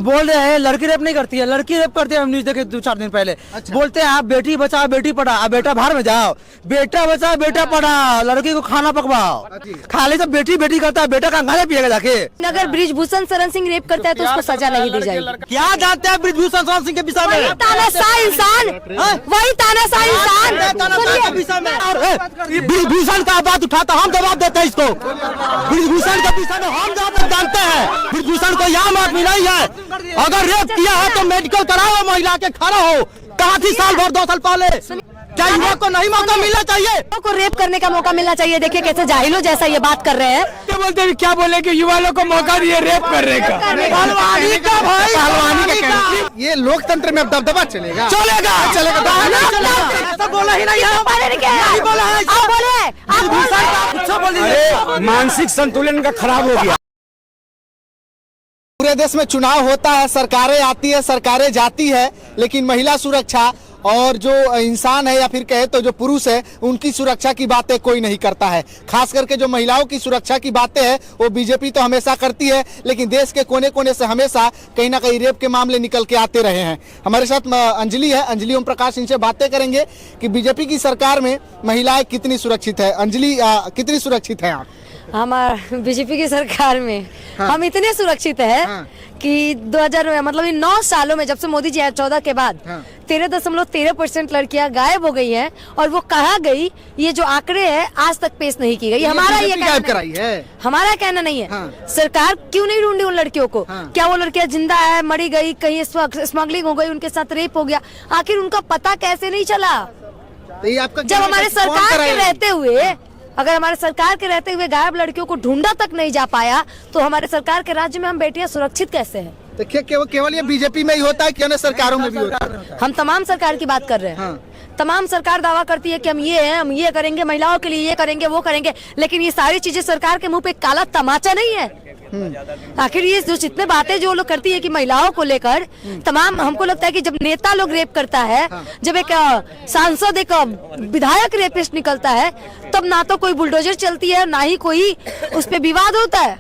बोल रहे हैं लड़की रेप नहीं करती है, लड़की रेप करती है। हम न्यूज देखे 2-4 दिन पहले। अच्छा। बोलते हैं आप बेटी बचाओ बेटी पढ़ाओ, बेटा बाहर में जाओ, बेटा बचाओ बेटा पढ़ाओ, लड़की को खाना पकवाओ। खाली सब बेटी बेटी करता है, बेटा का गाने पिएगा जाके। अगर बृजभूषण शरण सिंह रेप करता है तो उसको सजा नहीं दी जाएगी। क्या जानते हैं बृजभूषण शरण सिंह के विषय में? तानाशाह इंसान, वही तानाशाह इंसान। बृजभूषण का बात उठाता, हम जवाब देते हैं इसको। बृजभूषण के विषय में हम जहाँ तक जानते हैं, बृजभूषण को यहाँ आदमी नहीं है। अगर रेप किया है तो मेडिकल कराओ, महिला के खड़ा हो। कहाँ थी साल भर 2 साल पहले? क्या युवक को नहीं मौका मिलना चाहिए? युवक को रेप करने का मौका मिलना चाहिए। देखिए कैसे जाहिलों जैसा ये बात कर रहे हैं। क्या बोलते हैं, क्या बोले कि युवा लोग को मौका दिए रेप करने का? पहलवानी का भाई, पहलवानी का। ये लोकतंत्र में अब दबदबा चलेगा ऐसा बोला ही नहीं है। बोले मानसिक संतुलन का खराब हो गया। पूरे देश में चुनाव होता है, सरकारें आती है, सरकारें जाती है, लेकिन महिला सुरक्षा और जो इंसान है या फिर कहे तो जो पुरुष है उनकी सुरक्षा की बातें कोई नहीं करता है। खास करके जो महिलाओं की सुरक्षा की बातें हैं वो बीजेपी तो हमेशा करती है, लेकिन देश के कोने कोने से हमेशा कहीं ना कहीं रेप के मामले निकल के आते रहे हैं। हमारे साथ अंजलि है, अंजलि ओम प्रकाश, इनसे बातें करेंगे कि बीजेपी की सरकार में महिलाएं कितनी सुरक्षित है। अंजलि, कितनी सुरक्षित है आप? हमारे बीजेपी की सरकार में हम इतने सुरक्षित है कि 2000 मतलब इन 9 सालों में जब से मोदी जी आए 14 के बाद 13.13% लड़कियां गायब हो गई हैं। और वो कहाँ गई, ये जो आंकड़े हैं आज तक पेश नहीं की गई। हमारा ये हमारा कहना नहीं है। सरकार क्यों नहीं ढूंढी उन लड़कियों को? क्या वो लड़कियां जिंदा है, मरी गई, कहीं स्मगलिंग हो गई, उनके साथ रेप हो गया, आखिर उनका पता कैसे नहीं चला? जब हमारे सरकार के रहते हुए, अगर हमारे सरकार के रहते हुए गायब लड़कियों को ढूंढा तक नहीं जा पाया तो हमारे सरकार के राज्य में हम बेटियां सुरक्षित कैसे हैं? देखिए केवल ये बीजेपी में ही होता है कि अन्य सरकारों में भी होता है? हम तमाम सरकार की बात कर रहे हैं। तमाम सरकार दावा करती है कि हम ये हैं, हम ये करेंगे, महिलाओं के लिए ये करेंगे, वो करेंगे, लेकिन ये सारी चीजें सरकार के मुंह पे काला तमाचा नहीं है। आखिर ये जो जितने बातें जो लोग करती है कि महिलाओं को लेकर तमाम, हमको लगता है कि जब नेता लोग रेप करता है, जब एक सांसद, एक विधायक रेपिस्ट निकलता है, तब ना तो कोई बुलडोजर चलती है, ना ही कोई उस पर विवाद होता है।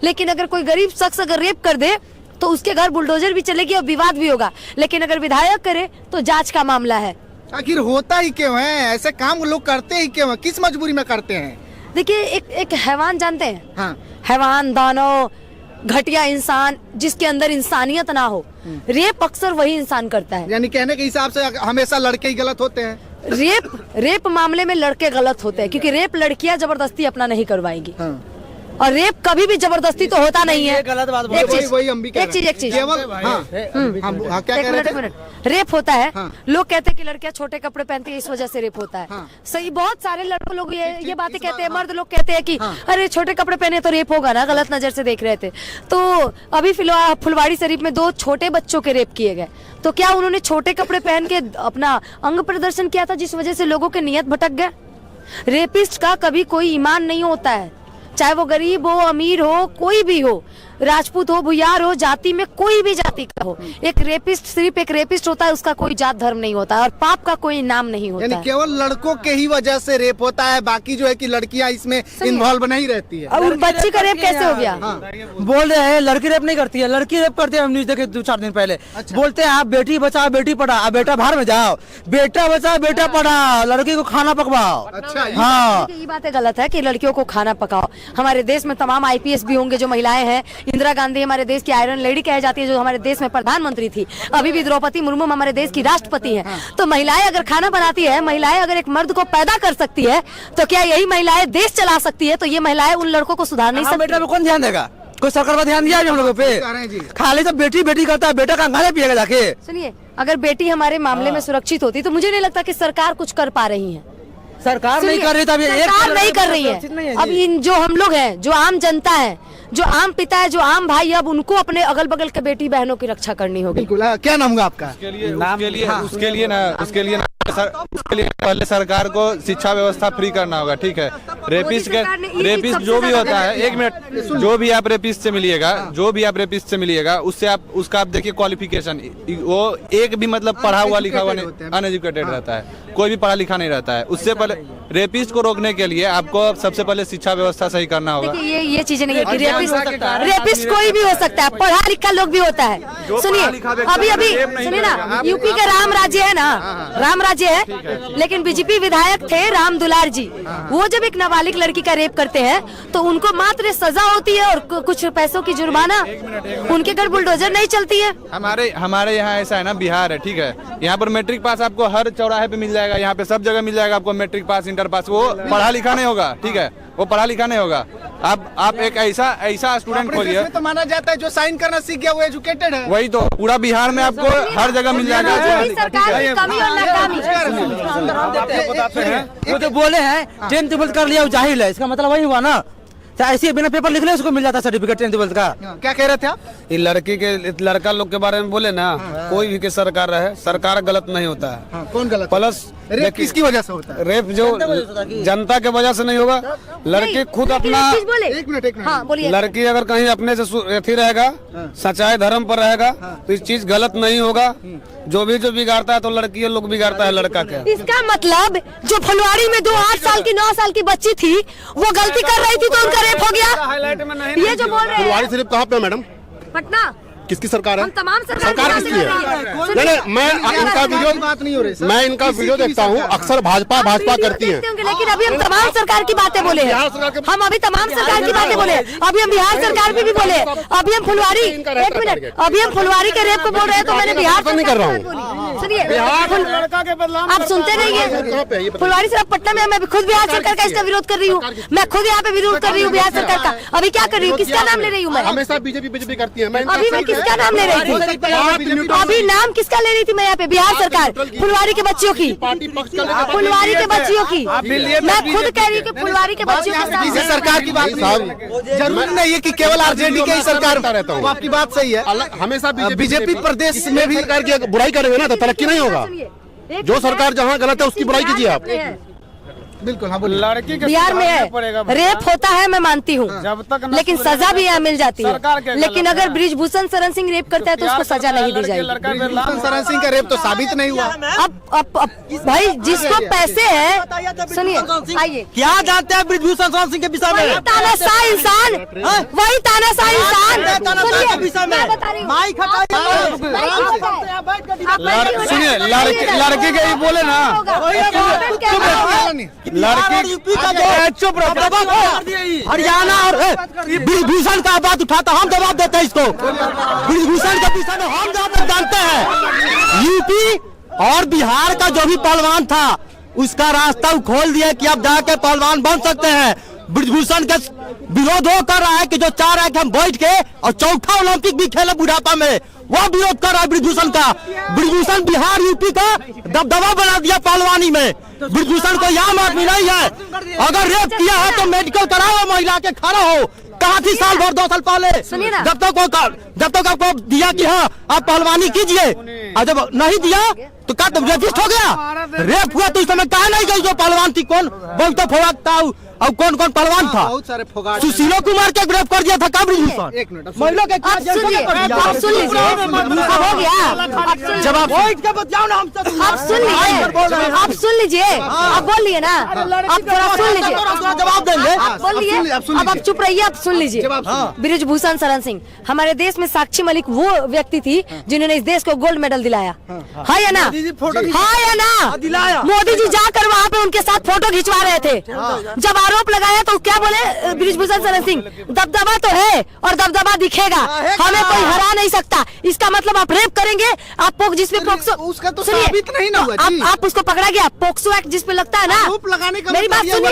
लेकिन अगर कोई गरीब शख्स अगर रेप कर दे तो उसके घर बुलडोजर भी चलेगी और विवाद भी होगा। लेकिन अगर विधायक करे तो जांच का मामला है। आखिर होता ही क्यों है ऐसे काम? लोग करते ही क्यों है? किस मजबूरी में करते हैं? देखिए एक हैवान जानते हैं, हैवान, दानव, घटिया इंसान जिसके अंदर इंसानियत ना हो, रेप अक्सर वही इंसान करता है। यानी कहने के हिसाब से हमेशा लड़के ही गलत होते हैं? रेप मामले में लड़के गलत होते हैं, क्योंकि रेप लड़कियां जबरदस्ती अपना नहीं करवाएंगी। और रेप कभी भी जबरदस्ती तो होता नहीं है। गलत बात। एक चीज रेप होता है। लोग कहते हैं कि लड़कियां छोटे कपड़े पहनती है इस वजह से रेप होता है। सही, बहुत सारे लड़कों लोग ये बातें कहते हैं, मर्द लोग कहते हैं कि अरे छोटे कपड़े पहने तो रेप होगा ना, गलत नजर से देख रहे थे। तो अभी फिलहाल फुलवाड़ी शरीफ में 2 छोटे बच्चों के रेप किए गए, तो क्या उन्होंने छोटे कपड़े पहन के अपना अंग प्रदर्शन किया था जिस वजह से लोगों के नियत भटक गए? रेपिस्ट का कभी कोई ईमान नहीं होता है, चाहे वो गरीब हो, अमीर हो, कोई भी हो, राजपूत हो, भुयार हो, जाति में कोई भी जाति का हो। एक रेपिस्ट सिर्फ एक रेपिस्ट होता है, उसका कोई जात धर्म नहीं होता है और पाप का कोई नाम नहीं होता। यानी केवल लड़कों के ही वजह से रेप होता है, बाकी जो है कि लड़कियां इसमें इन्वॉल्व नहीं रहती है। और बच्ची का रेप कैसे हो गया? बोल रहे हैं लड़की रेप नहीं करती है, लड़की रेप करती है। हम न्यूज देखे 2-4 दिन पहले। बोलते हैं आप बेटी बचाओ बेटी पढ़ाओ, बेटा बाहर में जाओ, बेटा बचाओ बेटा पढ़ाओ, लड़की को खाना पकवाओ। हाँ, ये बातें गलत है कि लड़कियों को खाना पकाओ। हमारे देश में तमाम IPS भी होंगे जो महिलाएं हैं। इंदिरा गांधी हमारे देश की आयरन लेडी कही जाती है, जो हमारे देश में प्रधानमंत्री थी। अभी भी द्रौपदी मुर्मू हमारे देश की राष्ट्रपति हैं। तो महिलाएं अगर खाना बनाती है, महिलाएं अगर एक मर्द को पैदा कर सकती है, तो क्या यही महिलाएं देश चला सकती है? तो ये महिलाएं उन लड़कों को सुधार नहीं सकती? बेटा पे कौन ध्यान देगा? कोई सरकार पर ध्यान दिया है हम लोगों पे? खाली सब बेटी बेटी करता है, बेटा का गाने पिएगा जाके। सुनिए, अगर बेटी हमारे मामले में सुरक्षित होती तो मुझे नहीं लगता कि सरकार कुछ कर पा रही है। सरकार नहीं कर रही, तब सरकार नहीं कर रही है। अब इन जो हम लोग हैं, जो आम जनता है, जो आम पिता है, जो आम भाई, अब उनको अपने अगल बगल के बेटी बहनों की रक्षा करनी होगी। बिल्कुल। क्या नाम होगा आपका? उसके लिए पहले सरकार को शिक्षा व्यवस्था फ्री करना होगा, ठीक है? रेपिस्ट जो भी होता है, एक मिनट, जो भी आप रेपिस्ट से मिलिएगा उससे आप उसका आप देखिए क्वालिफिकेशन, वो एक भी मतलब पढ़ा हुआ लिखा हुआ नहीं, अनएजुकेटेड रहता है, कोई भी पढ़ा लिखा नहीं रहता है। उससे पहले रेपिस्ट को रोकने के लिए आपको सबसे पहले शिक्षा व्यवस्था सही करना होगा। ये चीजें नहीं है कि रेपिस्ट कोई भी हो सकता है, पढ़ा लिखा लोग भी होता है। सुनिए अभी सुनिए ना, यूपी का राम राज्य है ना, राम राज्य है, लेकिन बीजेपी विधायक थे राम दुलार जी, वो जब एक नाबालिग लड़की का रेप करते हैं तो उनको मात्र सजा होती है और कुछ पैसों की जुर्माना, उनके घर बुलडोजर नहीं चलती है। हमारे यहाँ ऐसा है ना, बिहार है, ठीक है, यहाँ पर मैट्रिक पास आपको हर चौराहे पे मिल जाएगा, यहाँ पे सब जगह मिल जाएगा आपको मैट्रिक पास, इंटर पास। वो पढ़ा लिखा नहीं होगा, ठीक है, वो पढ़ा लिखा नहीं होगा। आप एक ऐसा स्टूडेंट खोलिए, तो माना जाता है जो साइन करना सीख गया वो एजुकेटेड है। वही तो पूरा बिहार में आपको हर जगह मिल जाएगा। वो जो बोले हैं 10th 12th कर लिया जाहिल है, इसका मतलब वही हुआ ना, ऐसे बिना पेपर लिख ले उसको मिल जाता सर्टिफिकेट 10th 12th का। क्या कह रहे थे आप? ये लड़का लोग के बारे में बोले ना, कोई भी की सरकार रहे, सरकार गलत नहीं होता है। कौन गलत? प्लस रेप किसकी वजह से होता है? रेप जो जनता के वजह से नहीं होगा, लड़की खुद अपना, एक मिनट हाँ बोलिए, लड़की अगर कहीं अपने से अथी रहेगा, सच्चाई धर्म पर रहेगा, तो इस चीज गलत नहीं होगा। जो बिगाड़ता है तो लड़की लोग बिगाड़ता है लड़का के। इसका मतलब जो फुलवाड़ी में 8 साल की 9 साल की बच्ची थी वो गलती कर रही थी तो उनका रेप हो गया। ये जो बोल रहे हैं, फुलवाड़ी सिर्फ कहाँ पे मैडम? पटना। किसकी सरकार है? हम तमाम सरकार किसकी है? नहीं, मैं इनका वीडियो बात नहीं हो रही। मैं इनका वीडियो देखता हूँ, अक्सर भाजपा करती है। लेकिन अभी हम तमाम सरकार की बातें बोले हैं, हम अभी तमाम सरकार की बातें बोले, अभी हम बिहार सरकार पे भी बोले, अभी हम फुलवारी, एक मिनट, अभी हम फुलवारी के रेप को बोल रहे हैं तो मैंने बिहार नहीं कर रहा हूँ। सुनिए, आप सुनते नहीं है, फुलवारी सिर्फ पटना में, मैं खुद बिहार सरकार का इसका विरोध कर रही हूँ, मैं खुद यहाँ पे विरोध कर रही हूँ बिहार सरकार का। अभी क्या कर रही हूँ, किसका नाम ले रही हूँ मैं? हमेशा बीजेपी करती है। अभी मैं किसका नाम ले रही थी? अभी नाम किसका ले रही थी मैं यहाँ पे? बिहार सरकार, फुलवारी के बच्चियों की, फुलवारी के बच्चियों की। मैं खुद कह रही हूँ कि फुलवारी के बच्चियों की सरकार की बात जरूरी नहीं है कि केवल आरजेडी की सरकार रहता हूँ। आपकी बात सही है, हमेशा बीजेपी प्रदेश में भी सरकार की बुराई करेंगे ना तो तरक्की नहीं होगा। जो सरकार जहाँ गलत है उसकी बुराई कीजिए आप। बिल्कुल। हाँ, लड़की के बिहार में है रेप होता है, मैं मानती हूँ, लेकिन सजा भी यहाँ मिल जाती है। लेकिन अगर ब्रिजभूषण शरण सिंह रेप करता है तो उसको सजा नहीं दी जाएगी। शरण सिंह का रेप तो साबित नहीं हुआ। अब भाई जिसको पैसे है, सुनिए आइए, क्या जानते हैं ब्रिजभूषण शरण सिंह के विषय में? तानाशाह इंसान, वही तानाशाह इंसान। सुनिए, लड़की के ही बोले ना, लड़की चुप हरियाणा और ब्रिजभूषण का बात उठाता हम जवाब देते हैं इसको। ब्रिजभूषण के विषय में हम जहाँ तक जानते हैं, यूपी और बिहार का जो भी पहलवान था उसका रास्ता खोल दिया कि अब जाके पहलवान बन सकते हैं। ब्रिजभूषण का विरोध वो कर रहा है कि जो चाह रहा है कि हम बैठ के और चौथा ओलंपिक भी खेले बुढ़ापा में, वो विरोध कर रहा है ब्रिजभूषण का। ब्रिजभूषण बिहार यूपी का दबदबा बना दिया पहलवानी में। ब्रिजभूषण को आम आदमी नहीं है, अगर रेप किया है तो मेडिकल कराओ, महिला के खड़ा हो। कहा थी साल भर 2 साल पहले, जब तक आपको दिया कि हाँ आप पहलवानी कीजिए, और जब नहीं दिया तो क्या तुम रेपिस्ट हो गया? रेप हुआ तो इस समय कहा नहीं गई जो पहलवान थी, कौन बहुत फोड़ा और कौन कौन पहलवान था? बहुत सारे फोगाट। सुशीलो कुमार के ग्रेफ कर दिया था का ब्रिजभूषण? महिला के आप सुन लीजिए, हो गया, जब आप बैठ के बताओ ना हमसे। आप सुन लीजिए, आप बोल लिए ना, आप थोड़ा सुन लीजिए, जवाब देंगे। आप बोलिए, अब आप चुप रहिए, आप सुन लीजिए। ब्रिजभूषण शरण सिंह, हमारे देश में साक्षी मलिक वो व्यक्ति थी जिन्होंने इस देश को गोल्ड मेडल दिलाया, है या ना? हाँ या ना? दिलाया। मोदी जी जाकर वहाँ पे उनके साथ फोटो खिंचवा रहे थे। जब आरोप लगाया तो क्या बोले ब्रिजभूषण शरण सिंह? दबदबा तो है और दबदबा दिखेगा, हमें कोई हरा नहीं सकता। इसका मतलब आप रेप करेंगे, आप जिसपे पोक्सो, उसका तो साबित नहीं ना हुआ जी। आप उसको पकड़ा गया, पोक्सो एक्ट जिस पे लगता है ना, लगाने का मेरी बात सुनिए,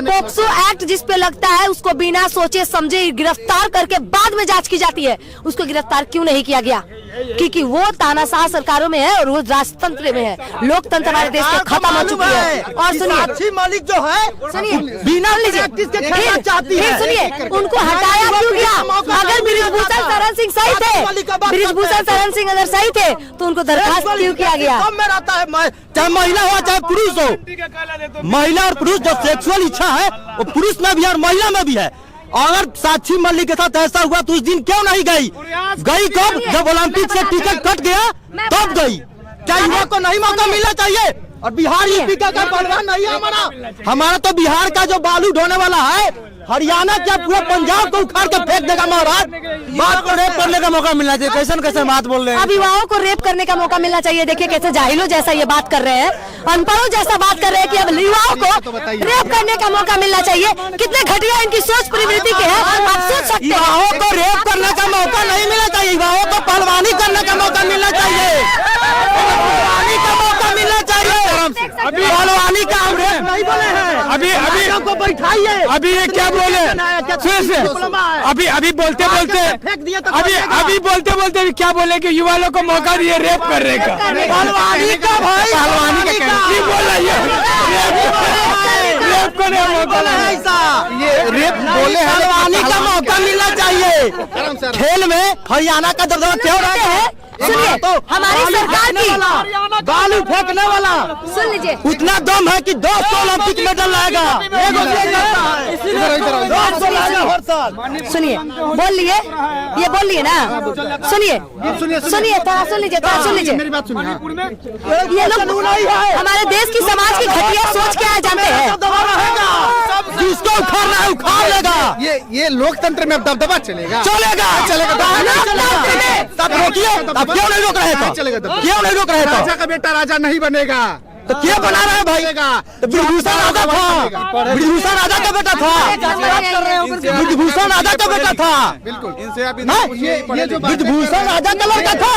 पोक्सो एक्ट जिस पे लगता है उसको बिना सोचे समझे गिरफ्तार करके बाद में जांच की जाती है। उसको गिरफ्तार क्यों नहीं किया गया? क्योंकि वो तानाशाह सरकारों में है और वो राजतंत्र में है। लोकतंत्र हमारे देश के खत्म हो चुकी है। और सुनिए, साक्षी मलिक जो है सुनिए, बिना लीजिए, किसके खेलना चाहती है? सुनिए, उनको हटाया क्यों गया? अगर बृजभूषण शरण सिंह सही थे, बृजभूषण शरण सिंह अगर सही थे तो उनको दरखास्त क्यों किया गया? में रहता है, चाहे महिला हो चाहे पुरुष हो। महिला और पुरुष जो सेक्सुअल इच्छा है वो पुरुष में भी है और महिला में भी है। अगर साक्षी मलिक के साथ ऐसा हुआ तो उस दिन क्यों नहीं गई? कब? जब ओलंपिक से टिकट कट गया तब गई। क्या युवा को नहीं मौका मिलना चाहिए? और बिहार यूपी का पहलवान नहीं है हमारा तो बिहार का जो बालू ढोने वाला है हरियाणा क्या पूरा पंजाब को उखाड़ के फेंक देगा महाराज। बात को रेप करने का मौका मिलना चाहिए। कैसे कैसे बात बोल रहे हैं? अब युवाओं को रेप करने का मौका मिलना चाहिए। देखिए कैसे जाहिलों जैसा ये बात कर रहे हैं, अनपढ़ों जैसा बात कर रहे हैं कि अब युवाओं को रेप करने का मौका मिलना चाहिए। कितने घटिया इनकी सोच प्रवृत्ति के है, आप सोच सकते हैं। युवाओं को रेप करने का मौका नहीं मिलना चाहिए, युवाओं को पहलवानी करने का मौका मिलना चाहिए। पहलवानी का मौका मिलना चाहिए। पहलवानी का हम रेप नहीं बोले हैं। अभी को बैठाइए। अभी ये क्या बोले? अभी बोलते बोलते क्या बोले कि युवा लोग को मौका दिए रेप करने का? पहलवानी का भाई, पहलवानी का क्या बोला? ये रेप करने का मौका है ऐसा? ये रेप बोले हैं, पहलवानी का मौका मिलना चाहिए। खेल में हरियाणा का दबदबा क्यों रहता है? सुनिए, हमारी सरकार की बालू फेंकने वाला सुन लीजिए, उतना दम है कि 200 ओलंपिक मेडल लाएगा। सुनिए, बोल लिए, ये बोल लिए ना? सुनिए थोड़ा सुन लीजिए, थोड़ा सुन लीजिए। मेरी बात सुनिए। ये लोग हमारे देश की समाज की घटिया सोच क्या है जानते हैं? जिसको उखाड़ना है उखाड़ लेगा। ये लोकतंत्र में अब दबदबा चलेगा। तब रोकिए। अब क्यों नहीं रोक रहे थे? क्यों नहीं रोक रहे थे? राजा का बेटा राजा नहीं बनेगा तो क्या बना रहे हैं भाई? तो बृजभूषण राजा था, बृजभूषण राजा का बेटा था, बृजभूषण राजा का बेटा था। बिल्कुल इनसे आप ये जो बृजभूषण राजा का लड़का था।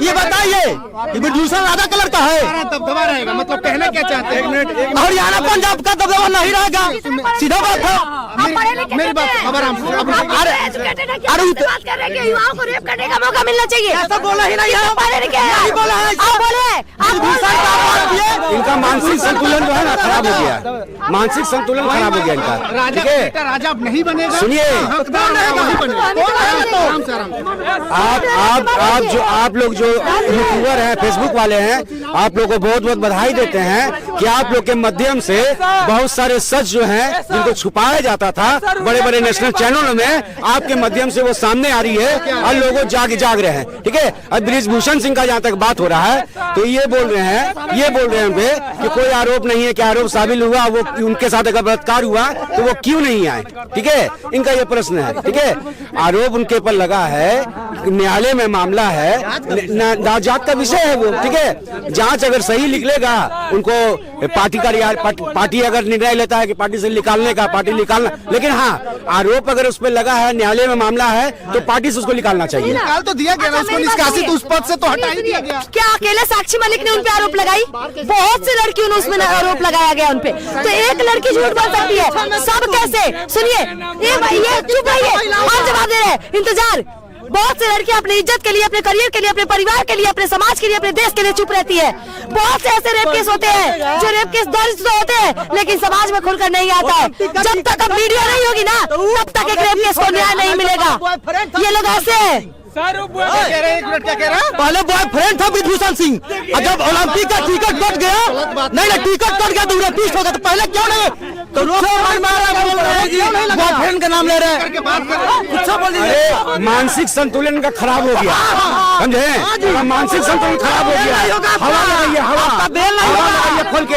ये बताइए कि बृजभूषण राजा का लड़का है? दबदबा रहेगा, मतलब कहना क्या चाहते हैं? हरियाणा पंजाब का दबदबा नहीं रहेगा, सीधा बात है। मेरी बात खबर युवाओं को रेप करने का मौका मिलना चाहिए। ऐसा बोला ही नहीं है, नहीं बोला है। इनका मानसिक संतुलन जो है ना खराब हो गया। मानसिक संतुलन खराब हो गया इनका। राजा का बेटा राजा नहीं बनेगा। सुनिए, आप लोग जो यूट्यूबर हैं, फेसबुक वाले हैं, आप लोग को बहुत बहुत बधाई देते हैं कि आप लोग के माध्यम से बहुत सारे सच जो हैं जिनको छुपाया जाता था बड़े बड़े नेशनल चैनलों में, आपके माध्यम से वो सामने आ रही है और लोग जाग रहे हैं। ठीक है, अब बृजभूषण सिंह का जहाँ तक बात हो रहा है तो ये बोल रहे हैं उनपे कि कोई आरोप नहीं है, कि आरोप शामिल हुआ, वो उनके साथ अगर बलात्कार हुआ तो वो क्यों नहीं आए? ठीक है, इनका ये प्रश्न है। ठीक है, आरोप उनके ऊपर लगा है, न्यायालय में मामला है, जांच का विषय है वो। ठीक है, जांच अगर सही निकलेगा, उनको पार्टी अगर निर्णय लेता है कि पार्टी से निकालने का, पार्टी निकालना, लेकिन हाँ आरोप अगर उस पर लगा है, न्यायालय में मामला है तो पार्टी से उसको निकालना चाहिए। निकाल तो दिया गया, उसको निष्कासित उस पद से तो हटा ही दिया गया। क्या अकेले साक्षी मलिक ने उन पे आरोप लगाई? बहुत सी लड़कियों ने उसमें आरोप लगाया गया उनपे। तो एक लड़की झूठ बोल सकती है, सब कैसे? सुनिए, ये चुप रहिए, हम जवाब दे रहे हैं, इंतजार। बहुत सी लड़कियां अपनी इज्जत के लिए, अपने करियर के लिए, अपने परिवार के लिए, अपने समाज के लिए, अपने देश के लिए चुप रहती है। बहुत से ऐसे रेप केस होते हैं जो रेप केस दर्ज तो होते हैं लेकिन समाज में खुलकर नहीं आता है। जब तक अब मीडिया नहीं होगी ना तब तक एक रेप केस को न्याय नहीं मिलेगा। ये लोग ऐसे हैं। पहले बॉयफ्रेंड था बृजभूषण सिंह, और जब ओलंपिक का टिकट कट गया, नहीं टिकट कट गया तो रेपिस्ट हो गया, तो पहले क्यों नहीं? तो बॉयफ्रेंड का नाम ले रहे हैं। मानसिक संतुलन का खराब हो गया, समझे? मानसिक संतुलन खराब हो गया। हवा लगाइए, हवा लगाइए खोल के।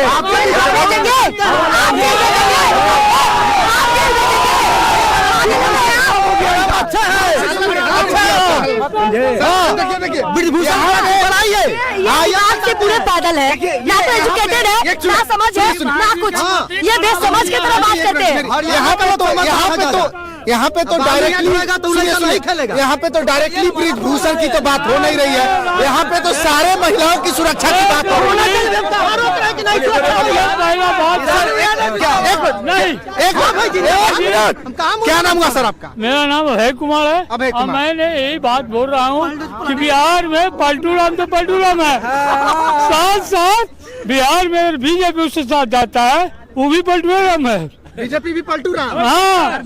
आपके पूरे पैदल है, ना तो एजुकेटेड है, ना समझ है, ना कुछ। ये देश समझ के तरह बात करते हैं। यहाँ पे तो डायरेक्टली यहाँ पे तो डायरेक्टली ब्रिजभूषण की तो बात हो नहीं रही है, यहाँ पे तो सारे महिलाओं की सुरक्षा की बात हो रही है। क्या नाम हुआ सर आपका? मेरा नाम अभय कुमार है। अभय और कुमार। मैंने यही बात बोल रहा हूँ कि बिहार में पलटू राम तो पलटू राम है, साथ साथ बिहार में बीजेपी उसके साथ जाता है, वो भी पलटू राम है। बीजेपी भी पलटू राम। हाँ,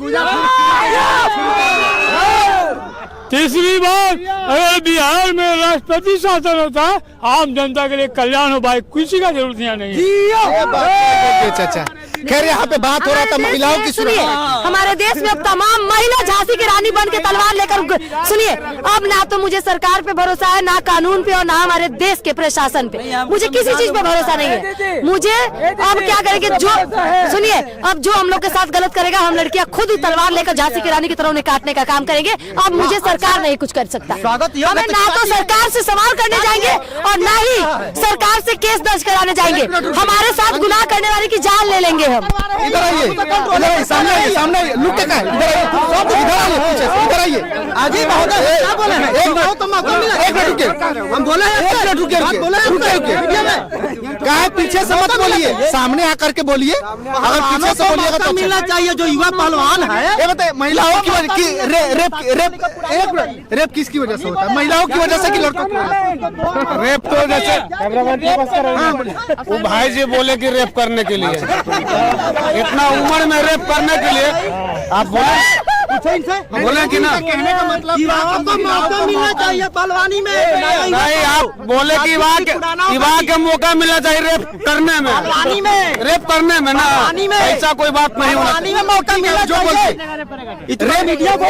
तीसरी बात, अगर बिहार में राष्ट्रपति शासन होता, आम जनता के लिए कल्याण हो भाई, किसी का जरूरत यहाँ नहीं है। चाचा खैर यहाँ पे बात हो रहा था महिलाओं की सुनिए, सुरक्षा। हमारे देश में अब तमाम महिला झांसी की रानी बन के तलवार लेकर सुनिए, अब ना तो मुझे सरकार पे भरोसा है, ना कानून पे, और ना हमारे देश के प्रशासन पे। मुझे किसी चीज पे भरोसा नहीं है। मुझे अब क्या करेंगे, जो सुनिए, अब जो हम लोग के साथ गलत करेगा, हम लड़कियां खुद ही तलवार लेकर झांसी की रानी की तरह उन्हें काटने का काम करेंगे। अब मुझे सरकार नहीं कुछ कर सकता। हमें ना तो सरकार से सवाल करने जाएंगे और ना ही सरकार से केस दर्ज कराने जाएंगे। हमारे साथ गुनाह करने वाले की जान ले लेंगे हम। इधर आइए, सामने आइए, सामने आइए, लुक के कहा है, इधर आइए, पीछे से, इधर आइए। अजी महोदय क्या बोले हैं? एक मिनट रुकिए, हम बोले हैं, एक मिनट रुकिए, कहा है पीछे से मत बोलिए, सामने आकर के बोलिए। अगर पीछे से बोलिएगा तो मिलना चाहिए। जो युवा पहलवान है, ये बताइए महिलाओं की वजह की रेप किसकी वजह से होता है? महिलाओं की वजह से कि लड़कों की वजह से? रेप तो जैसे वो भाई जी बोले कि रेप करने के लिए, इतना उम्र में रेप करने के लिए आप बोले कि ना? कहने का मतलब मौका मिलना चाहिए पहलवानी में। नहीं, आप बोले कि विवाह के मौका मिलना चाहिए रेप करने में, रेप करने में ना, ऐसा कोई बात नहीं होना। में मौका मिलना जो बोलते इतने मीडिया को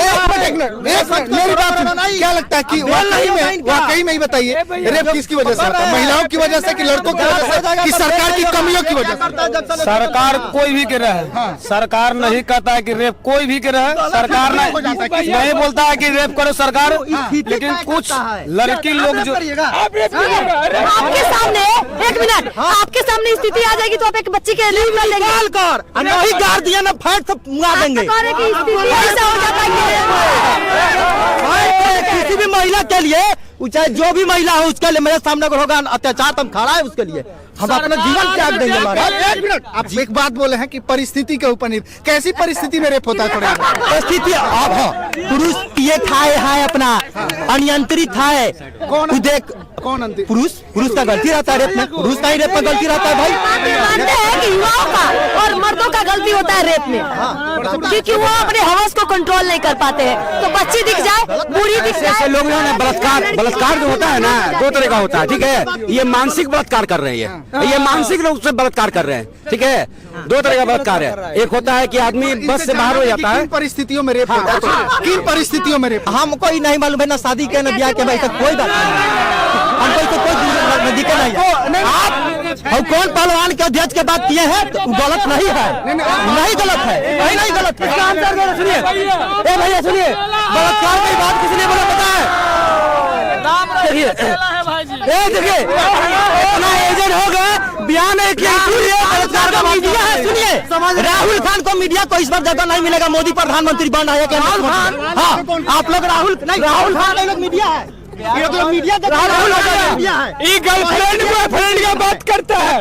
मेरी बात क्या लगता है कि वाकई में ही बताइए रेप किसकी वजह से होता है? महिलाओं की वजह से कि लड़कों की वजह से कि सरकार की कमियों की वजह से? सरकार कोई भी कर रहा है, सरकार नहीं कहता है कि रेप कोई भी कर रहा है, सरकार नहीं बोलता है कि रेप करो सरकार, लेकिन कुछ लड़की लोग जो आपके सामने, एक मिनट, आपके सामने स्थिति आ जाएगी तो आप एक बच्ची के रेप कर लेंगे। वही गार्डियन फैट सब मुआ देंगे। ऐसा हो जाता है। किसी भी महिला के लिए, चाहे जो भी महिला हो, उसके लिए मेरे सामने अगर होगा अत्याचार तो हम खड़ा है उसके लिए, हम अपना जीवन त्याग देंगे। एक मिनट, आप एक बात बोले हैं कि परिस्थिति के ऊपर कैसी परिस्थिति में रेप होता है? थोड़ा परिस्थिति अब पुरुष पिए खाए है, अपना अनियंत्रित है। कौन देख कौन अंतिम? पुरुष का गलती रहता है रेप में, पुरुष का ही रेप में गलती रहता है भाई। मानते हैं कि युवाओं का और मर्दों का गलती होता है रेप में, क्योंकि वो अपने हवस को कंट्रोल नहीं कर पाते हैं। तो बच्ची दिख जाए, बूढ़ी दिख जाए, ऐसे लोग ने बलात्कार जो होता है ना, दो तरह का होता है, ठीक है? ये मानसिक बलात्कार कर रहे हैं, ये मानसिक रूप से बलात्कार कर रहे हैं, ठीक है? दो तरह का बलात्कार है। एक होता है कि आदमी बस से बाहर हो जाता है। किन परिस्थितियों में रेप होता है? किन परिस्थितियों में रेप? हमको ही नहीं मालूम है, ना शादी के ना ब्याह के, भाई कोई बात नहीं, हमको तो कोई दिक्कत नहीं है। आप कौन पहलवान के अध्यक्ष के बात किए हैं तो गलत नहीं है, नहीं गलत है, नहीं गलत है। सुनिए भैया, सुनिए, बलात्कार की बात किसने बोला पता है? देखिए इतना एजेंट हो गए, बयान है कि बलात्कार का मीडिया है। सुनिए, राहुल खान को मीडिया को इस बार जगह नहीं मिलेगा। मोदी प्रधानमंत्री बन रहा है क्या? हाँ, आप लोग राहुल खान मीडिया है, मीडिया गर्लफ्रेंड बॉयफ्रेंड का बात करता है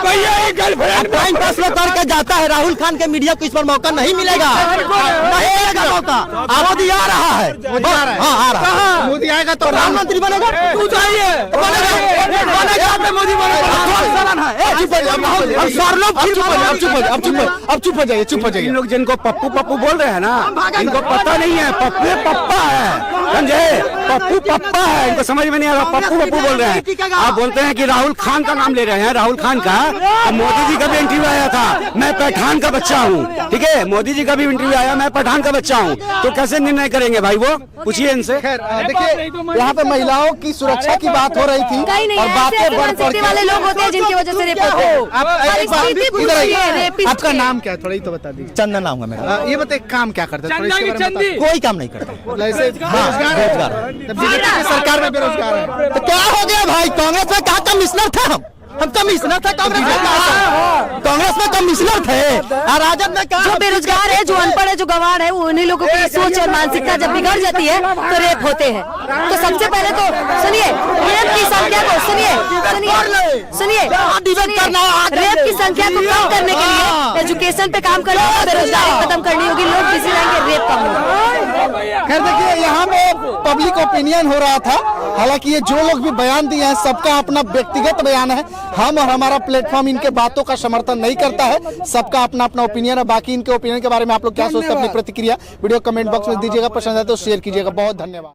भैया, ये गर्लफ्रेंड टाइम पास करके जाता है। राहुल खान के मीडिया को इस पर मौका नहीं मिलेगा, नहीं मिलेगा मौका। मोदी आ रहा है, हाँ आ रहा है, मोदी आएगा तो प्रधानमंत्री बनेगा, तू चाहिए मोदी बनेगा। अब चुप हो जाइए। इन लोग जिनको पप्पू पप्पू बोल रहे हैं ना, इनको पता नहीं है पप्पू पप्पा है, समझे? पप्पू पप्पा है, इनको समझ में नहीं आ रहा, पप्पू पप्पू बोल रहे हैं। आप बोलते हैं कि राहुल खान का नाम ले रहे हैं, राहुल खान का। अब मोदी जी का भी इंटरव्यू आया था, मैं पठान का बच्चा हूँ, ठीक है? मोदी जी का भी इंटरव्यू आया, मैं पठान का बच्चा हूँ, तो कैसे निर्णय करेंगे भाई? वो पूछिए इनसे। देखिए, यहाँ पे महिलाओं की सुरक्षा की बात हो रही थी कहीं नहीं और है, बातें ऐसे बढ़ चढ़ मनसिटी वाले लोग होते हैं जिनकी वजह से रेप होते हैं। इधर आइए, आपका नाम क्या है? थोड़ा ही तो बता दीजिए। चंदन नाम है मेरा। ये बताइए, काम क्या करते हैं? कोई काम नहीं करता, बेरोजगार। बीजेपी की सरकार में बेरोजगार है तो क्या हो गया भाई? कांग्रेस में कहा कमिश्नर थे हम, हम कमिश्नर थे कांग्रेस में, कांग्रेस में कमिश्नर थे, और राजद में जो बेरोजगार है, जो अनपढ़ है, जो गंवार है, उन्हीं लोगों की सोच और मानसिकता जब बिगड़ जाती है तो रेप होते हैं। तो सबसे पहले तो सुनिए, रेप की संख्या को सुनिए रेप की संख्या को कम करने के लिए एजुकेशन पे काम करना होगा, बेरोजगारी खत्म करनी होगी, लोग बिजी रहेंगे, रेप कम होगा। खैर देखिए, यहाँ पे पब्लिक ओपिनियन हो रहा था। हालांकि ये जो लोग भी बयान दिए हैं सबका अपना व्यक्तिगत बयान है, हम और हमारा प्लेटफॉर्म इनके बातों का समर्थन नहीं करता है, सबका अपना अपना ओपिनियन है। बाकी इनके ओपिनियन के बारे में आप लोग क्या सोचते हैं, अपनी प्रतिक्रिया वीडियो कमेंट बॉक्स में दीजिएगा, पसंद आए तो शेयर कीजिएगा। बहुत धन्यवाद।